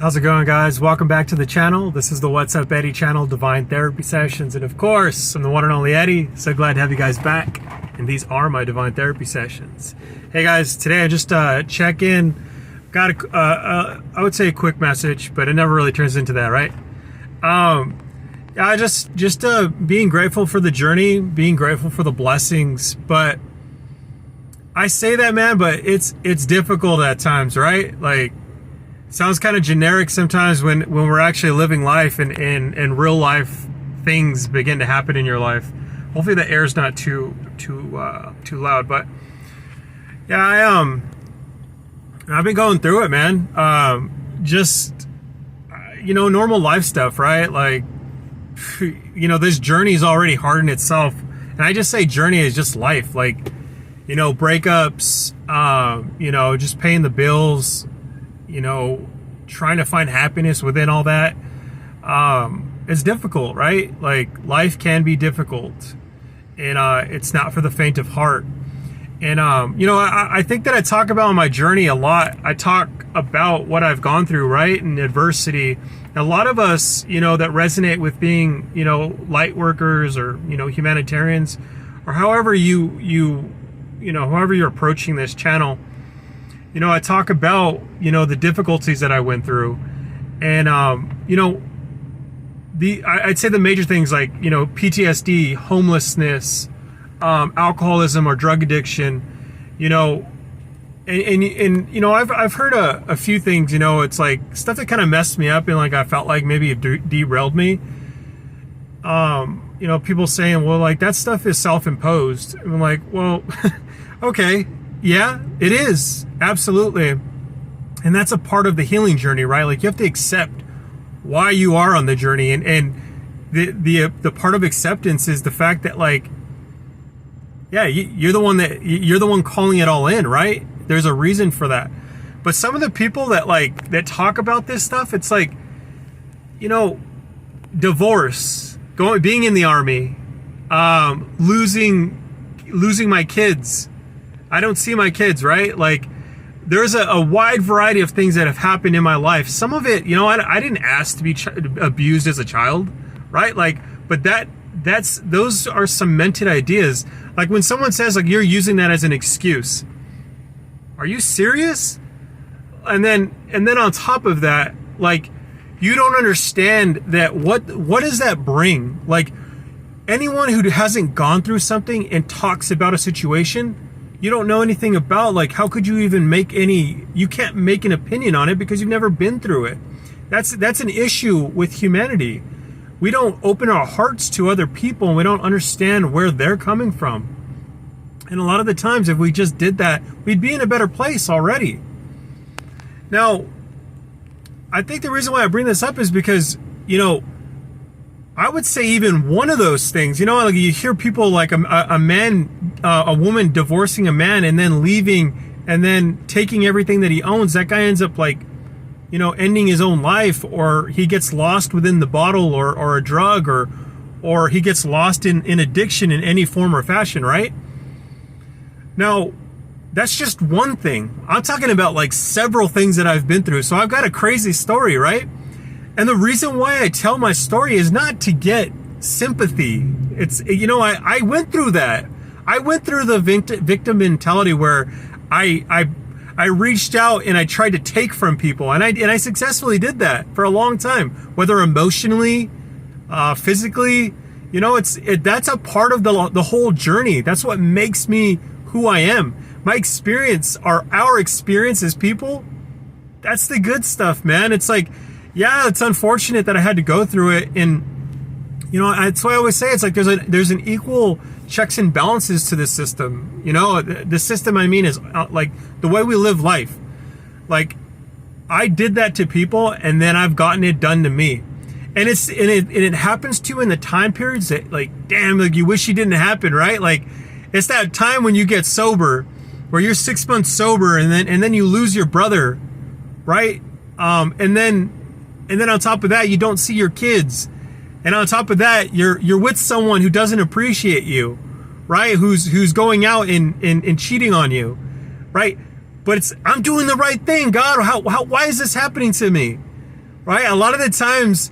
How's it going, guys? Welcome back to the channel. This is the What's Up Eddie channel, Divine Therapy Sessions. And of course, I'm the one and only Eddie. So glad to have you guys back. And these are my Divine Therapy Sessions. Hey guys, today I just check in. Got I would say a quick message, but it never really turns into that, right? I just being grateful for the journey, being grateful for the blessings. But I say that, man, but it's difficult at times, right? Like, sounds kind of generic sometimes when we're actually living life and real life things begin to happen in your life. Hopefully the air's not too loud, but yeah, I've been going through it, man. Normal life stuff, right? Like, this journey is already hard in itself, and I just say journey is just life, like, breakups, just paying the bills, trying to find happiness within all that. It's difficult, right? Like, life can be difficult, and it's not for the faint of heart. And I think that I talk about my journey a lot. I talk about what I've gone through, right, and adversity. A lot of us, that resonate with being, light workers or humanitarians, or however however you're approaching this channel. I talk about, the difficulties that I went through. And, I'd say the major things like, PTSD, homelessness, alcoholism or drug addiction, I've heard a few things, it's like stuff that kind of messed me up and like I felt like maybe it derailed me. People saying, well, like that stuff is self-imposed. And I'm like, well, okay. Yeah, it is. Absolutely. And that's a part of the healing journey, right? Like, you have to accept why you are on the journey. And the part of acceptance is the fact that, like, yeah, you're the one calling it all in, right? There's a reason for that. But some of the people that talk about this stuff, it's like, divorce, being in the army, losing my kids. I don't see my kids, right? Like, there's a wide variety of things that have happened in my life. Some of it, I didn't ask to be abused as a child, right? Like, but those are cemented ideas. Like, when someone says, like, you're using that as an excuse, are you serious? And then on top of that, like, you don't understand that what does that bring? Like, anyone who hasn't gone through something and talks about a situation you don't know anything about, like, how could you even you can't make an opinion on it because you've never been through it. That's an issue with humanity. We don't open our hearts to other people, and we don't understand where they're coming from. And a lot of the times, if we just did that, we'd be in a better place already. Now, I think the reason why I bring this up is because, I would say even one of those things, like you hear people like a woman divorcing a man and then leaving and then taking everything that he owns. That guy ends up like, ending his own life, or he gets lost within the bottle or a drug, or he gets lost in addiction in any form or fashion, right? Now, that's just one thing. I'm talking about like several things that I've been through. So I've got a crazy story, right? And the reason why I tell my story is not to get sympathy. It's, I went through that. I went through the victim mentality where I reached out and I tried to take from people, and I successfully did that for a long time, whether emotionally, physically, that's a part of the whole journey. That's what makes me who I am. My experience, our experience as people, that's the good stuff, man. It's like, yeah, it's unfortunate that I had to go through it, and that's why I always say it's like there's an equal checks and balances to this system. The system I mean is like the way we live life. Like, I did that to people, and then I've gotten it done to me, and it happens to you in the time periods that, like, damn, like, you wish it didn't happen, right? Like, it's that time when you get sober, where you're 6 months sober, and then you lose your brother, right? And then on top of that, you don't see your kids. And on top of that, you're with someone who doesn't appreciate you, right? Who's going out and cheating on you, right? But I'm doing the right thing, God. Why is this happening to me? right? A lot of the times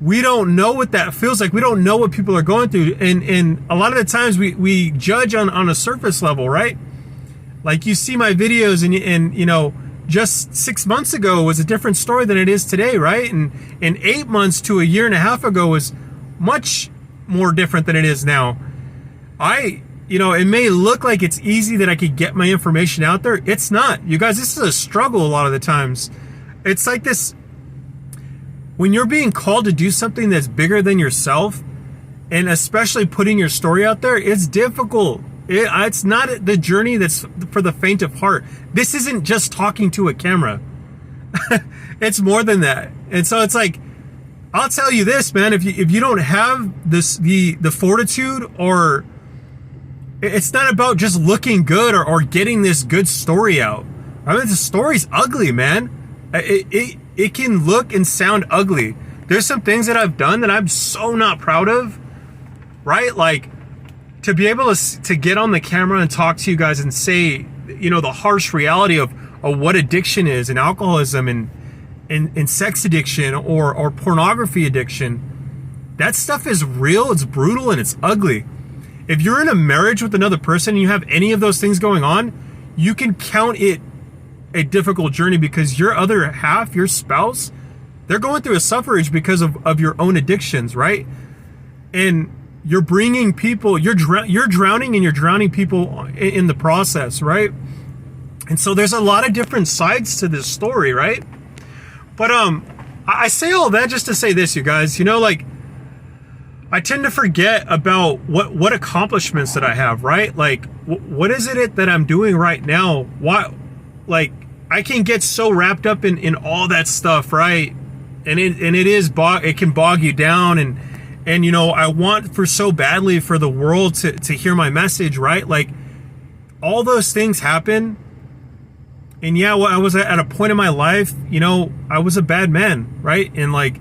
we don't know what that feels like. We don't know what people are going through. And a lot of the times we judge on a surface level, right? Like you see my videos and you know, just 6 months ago was a different story than it is today, right? And 8 months to a year and a half ago was much more different than it is now. You know, it may look like it's easy that I could get my information out there. It's not. You guys, this is a struggle a lot of the times. It's like this, when you're being called to do something that's bigger than yourself, and especially putting your story out there, it's difficult. It's not the journey that's for the faint of heart. This isn't just talking to a camera. It's more than that. And so it's like, I'll tell you this, man, if you don't have this, the fortitude, or it's not about just looking good or getting this good story out. I mean, the story's ugly, man. It can look and sound ugly. There's some things that I've done that I'm so not proud of, right? Like, to be able to get on the camera and talk to you guys and say, you know, the harsh reality of what addiction is, and alcoholism and sex addiction or pornography addiction, that stuff is real, it's brutal, and it's ugly. If you're in a marriage with another person and you have any of those things going on, you can count it a difficult journey, because your other half, your spouse, they're going through a suffrage because of your own addictions, right? And you're bringing people, you're drowning, and you're drowning people in the process, right? And so there's a lot of different sides to this story, right? But I say all that just to say this, you guys. You know, like, I tend to forget about what accomplishments that I have, right? Like, what is it that I'm doing right now? Why, like, I can get so wrapped up in all that stuff, right? And it can bog you down, and you know, I want for so badly for the world to hear my message, right? Like, all those things happen. And yeah, well, I was at a point in my life, you know, I was a bad man, right? And like,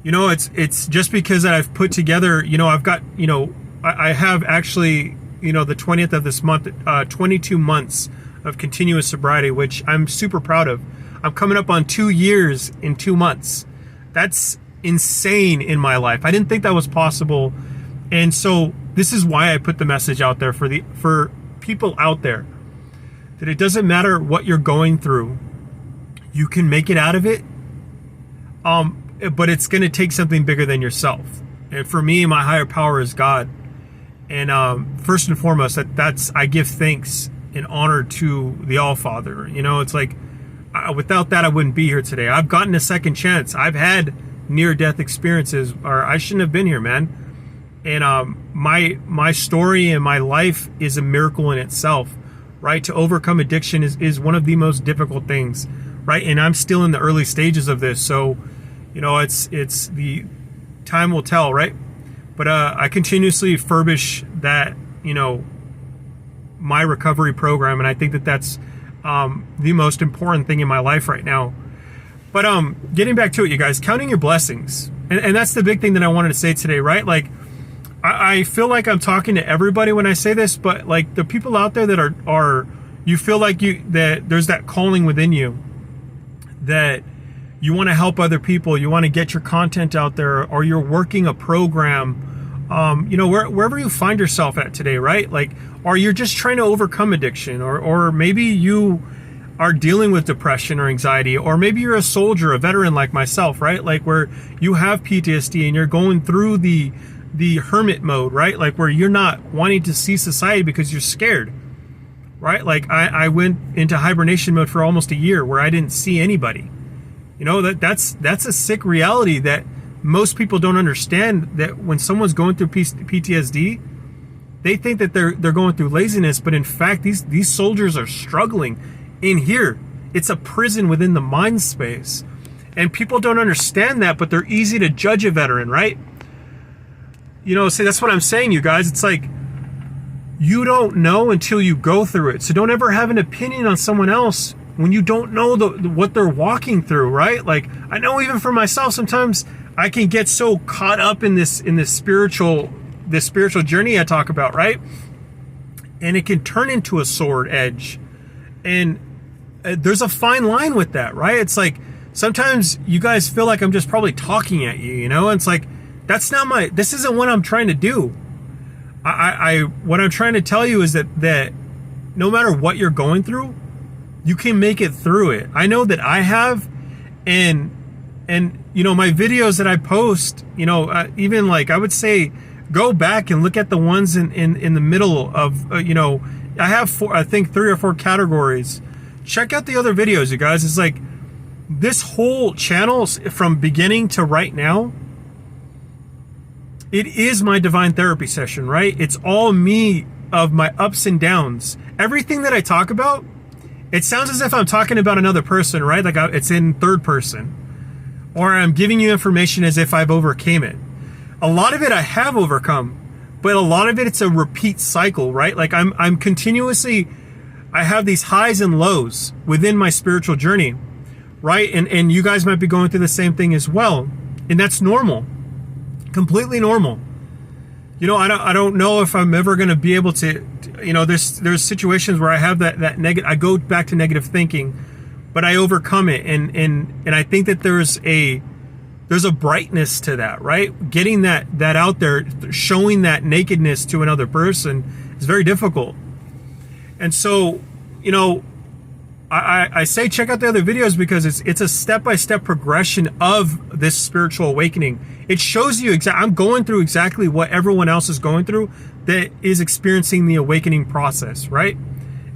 you know, it's just because that I've put together, you know, I've got, you know, I have actually, you know, the 20th of this month, 22 months of continuous sobriety, which I'm super proud of. I'm coming up on 2 years in 2 months. That's insane in my life. I didn't think that was possible. And so this is why I put the message out there for people out there, that it doesn't matter what you're going through, you can make it out of it. But it's going to take something bigger than yourself. And for me, my higher power is God. And first and foremost, that's I give thanks and honor to the All-Father. You know, it's like, without that, I wouldn't be here today. I've gotten a second chance. I've had near-death experiences, or I shouldn't have been here, man. And my story and my life is a miracle in itself, right? To overcome addiction is one of the most difficult things, right? And I'm still in the early stages of this, so you know, it's the time will tell, right? But I continuously furbish that, you know, my recovery program, and I think that that's the most important thing in my life right now. But getting back to it, you guys, counting your blessings, and that's the big thing that I wanted to say today, right? Like, I feel like I'm talking to everybody when I say this, but like the people out there that are you feel like that there's that calling within you, that you want to help other people, you want to get your content out there, or you're working a program, you know, wherever you find yourself at today, right? Like, or you're just trying to overcome addiction, or maybe you are dealing with depression or anxiety, or maybe you're a soldier, a veteran like myself, right? Like, where you have PTSD and you're going through the hermit mode, right? Like, where you're not wanting to see society because you're scared, right? Like, I went into hibernation mode for almost a year where I didn't see anybody. You know, that's a sick reality that most people don't understand, that when someone's going through PTSD, they think that they're going through laziness, but in fact, these soldiers are struggling in here. It's a prison within the mind space. And people don't understand that, but they're easy to judge a veteran, right? You know, so that's what I'm saying, you guys. It's like, you don't know until you go through it. So don't ever have an opinion on someone else when you don't know what they're walking through, right? Like, I know even for myself, sometimes I can get so caught up in this spiritual journey I talk about, right? And it can turn into a sword edge. And there's a fine line with that, right? It's like, sometimes you guys feel like I'm just probably talking at you, you know? And it's like, this isn't what I'm trying to do. What I'm trying to tell you is that no matter what you're going through, you can make it through it. I know that I have, and you know, my videos that I post, you know, even like I would say, go back and look at the ones in the middle of, you know, I have I think 3 or 4 categories. Check out the other videos, you guys. It's like this whole channel from beginning to right now, it is my divine therapy session, right? It's all me of my ups and downs. Everything that I talk about, it sounds as if I'm talking about another person, right? Like it's in third person. Or I'm giving you information as if I've overcame it. A lot of it I have overcome, but a lot of it, it's a repeat cycle, right? Like I'm continuously, I have these highs and lows within my spiritual journey, right? And you guys might be going through the same thing as well. And that's normal, completely normal. You know, I don't know if I'm ever going to be able to, you know, there's situations where I have that negative, I go back to negative thinking, but I overcome it. And I think that there's a brightness to that, right? Getting that out there, showing that nakedness to another person is very difficult. And so, you know, I say check out the other videos because it's a step-by-step progression of this spiritual awakening. It shows you I'm going through exactly what everyone else is going through that is experiencing the awakening process, right?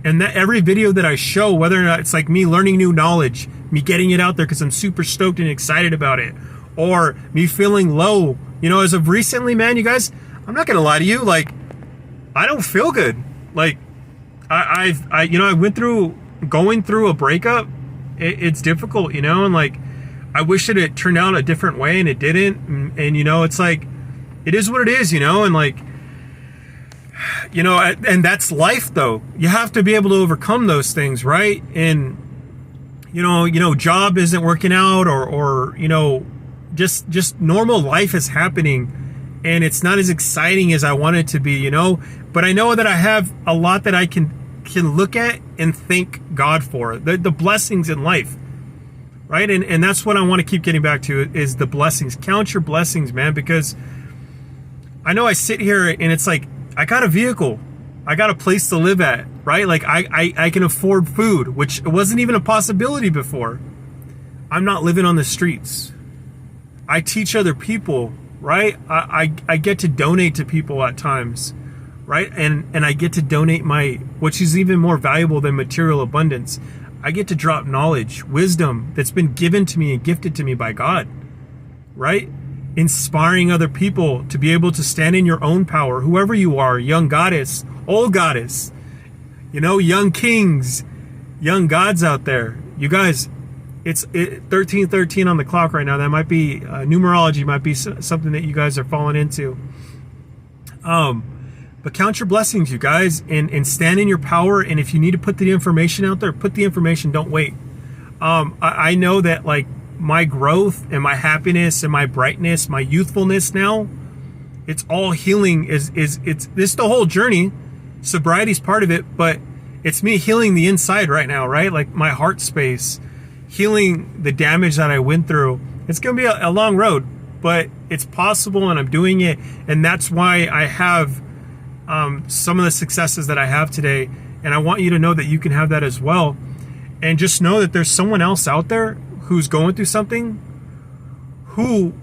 And that every video that I show, whether or not it's like me learning new knowledge, me getting it out there because I'm super stoked and excited about it, or me feeling low, you know, as of recently, man, you guys, I'm not gonna lie to you, like, I don't feel good. Like, I went through going through a breakup. It's difficult, you know, and like, I wish that it turned out a different way, and it didn't. And you know, it's like, it is what it is, you know, and like, you know, and that's life though. You have to be able to overcome those things, right? And you know, job isn't working out, or you know, just normal life is happening, and it's not as exciting as I want it to be, you know. But I know that I have a lot that I can look at and thank God for, the blessings in life, right? And that's what I want to keep getting back to, is the blessings. Count your blessings, man, because I know I sit here and it's like, I got a vehicle, I got a place to live at, right? Like I can afford food, which wasn't even a possibility before. I'm not living on the streets. I teach other people, right? I get to donate to people at times, right? And I get to donate which is even more valuable than material abundance. I get to drop knowledge, wisdom that's been given to me and gifted to me by God, right? Inspiring other people to be able to stand in your own power, whoever you are, young goddess, old goddess, you know, young kings, young gods out there. You guys, it's 13:13 on the clock right now. That might be numerology, might be something that you guys are falling into. But count your blessings, you guys, and stand in your power. And if you need to put the information out there, put the information. Don't wait. I know that like my growth and my happiness and my brightness, my youthfulness now, it's all healing. It's the whole journey. Sobriety's part of it, but it's me healing the inside right now, right? Like my heart space, healing the damage that I went through. It's going to be a long road, but it's possible, and I'm doing it. And that's why I have some of the successes that I have today. And I want you to know that you can have that as well. And just know that there's someone else out there who's going through something who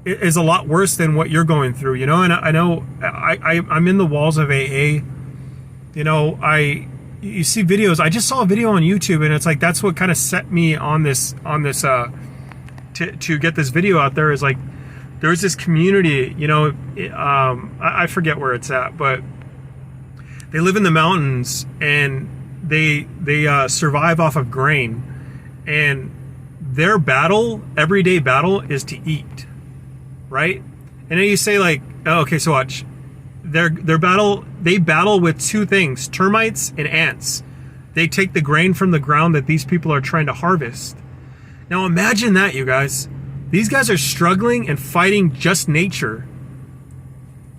is a lot worse than what you're going through, you know. And I know I'm in the walls of AA. You know, you see videos. I just saw a video on YouTube, and it's like, that's what kind of set me on this to get this video out there, is like, there's this community, you know, I forget where it's at, but they live in the mountains, and they survive off of grain, and their everyday battle is to eat, right? And then you say like, oh, okay, so watch. They battle with two things, termites and ants. They take the grain from the ground that these people are trying to harvest. Now imagine that, you guys. These guys are struggling and fighting just nature.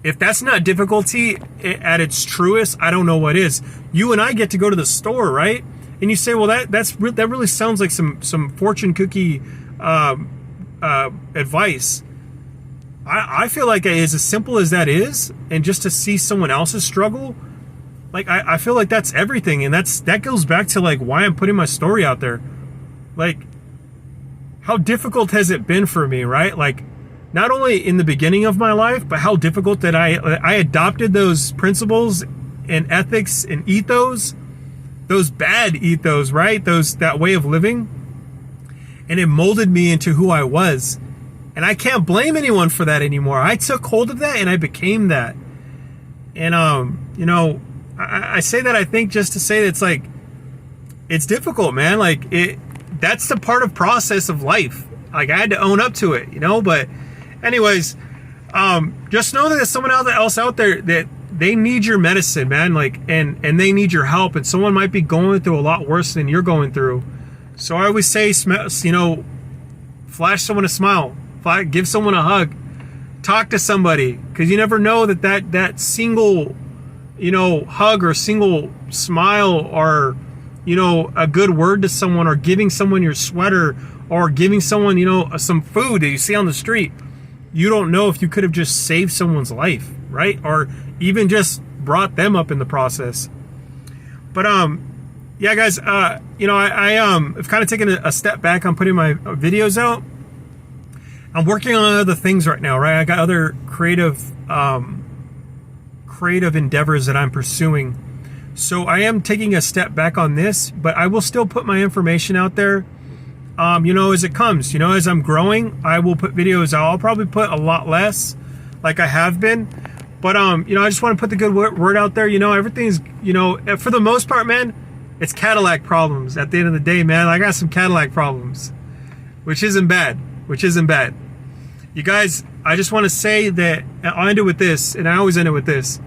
If that's not difficulty at its truest, I don't know what is. You and I get to go to the store, right? And you say, well, that really sounds like some fortune cookie advice. I feel like as simple as that is, and just to see someone else's struggle, like I feel like that's everything, and that goes back to like why I'm putting my story out there. Like, how difficult has it been for me, right? Like, not only in the beginning of my life, but how difficult that I adopted those principles and ethics and ethos, those bad ethos, right? That way of living, and it molded me into who I was. And I can't blame anyone for that anymore. I took hold of that and I became that. And I say that, I think, just to say that it's like, it's difficult, man. Like, that's the part of process of life. Like, I had to own up to it, but anyways, just know that there's someone else out there that they need your medicine, man. Like, and they need your help, and someone might be going through a lot worse than you're going through. So I always say, flash someone a smile, give someone a hug, talk to somebody, because you never know that single, hug or single smile, or, a good word to someone, or giving someone your sweater, or giving someone, some food that you see on the street. You don't know if you could have just saved someone's life, right? Or even just brought them up in the process. But yeah, guys, I've kind of taken a step back on putting my videos out. I'm working on other things right now, right? I got other creative endeavors that I'm pursuing. So I am taking a step back on this, but I will still put my information out there, as it comes. As I'm growing, I will put videos out. I'll probably put a lot less, like I have been. But, I just want to put the good word out there. Everything's, for the most part, man, it's Cadillac problems. At the end of the day, man, I got some Cadillac problems, which isn't bad. You guys, I just want to say that, I'll end it with this, and I always end it with this.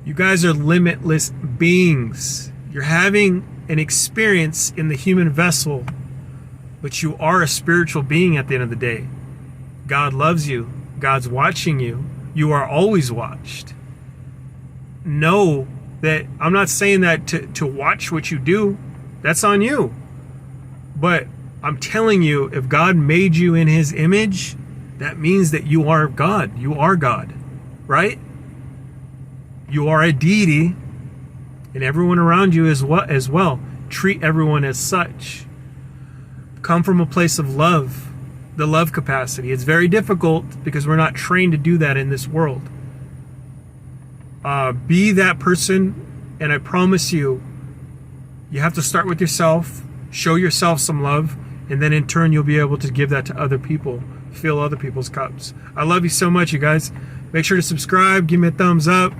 You guys are limitless beings. You're having an experience in the human vessel, but you are a spiritual being at the end of the day. God loves you. God's watching you. You are always watched. Know that I'm not saying that to watch what you do. That's on you. But I'm telling you, if God made you in his image, that means that you are God. You are God, right? You are a deity, and everyone around you is what as well. Treat everyone as such. Come from a place of love, the love capacity. It's very difficult because we're not trained to do that in this world. Be that person, and I promise you, you have to start with yourself, show yourself some love, and then in turn you'll be able to give that to other people, fill other people's cups. I love you so much, you guys. Make sure to subscribe, give me a thumbs up,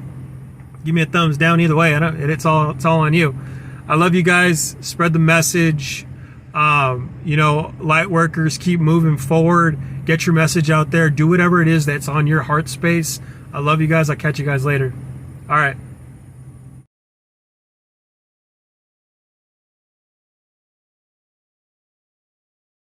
give me a thumbs down, either way. It's all on you. I love you guys. Spread the message. Light workers, keep moving forward. Get your message out there. Do whatever it is that's on your heart space. I love you guys. I'll catch you guys later. All right.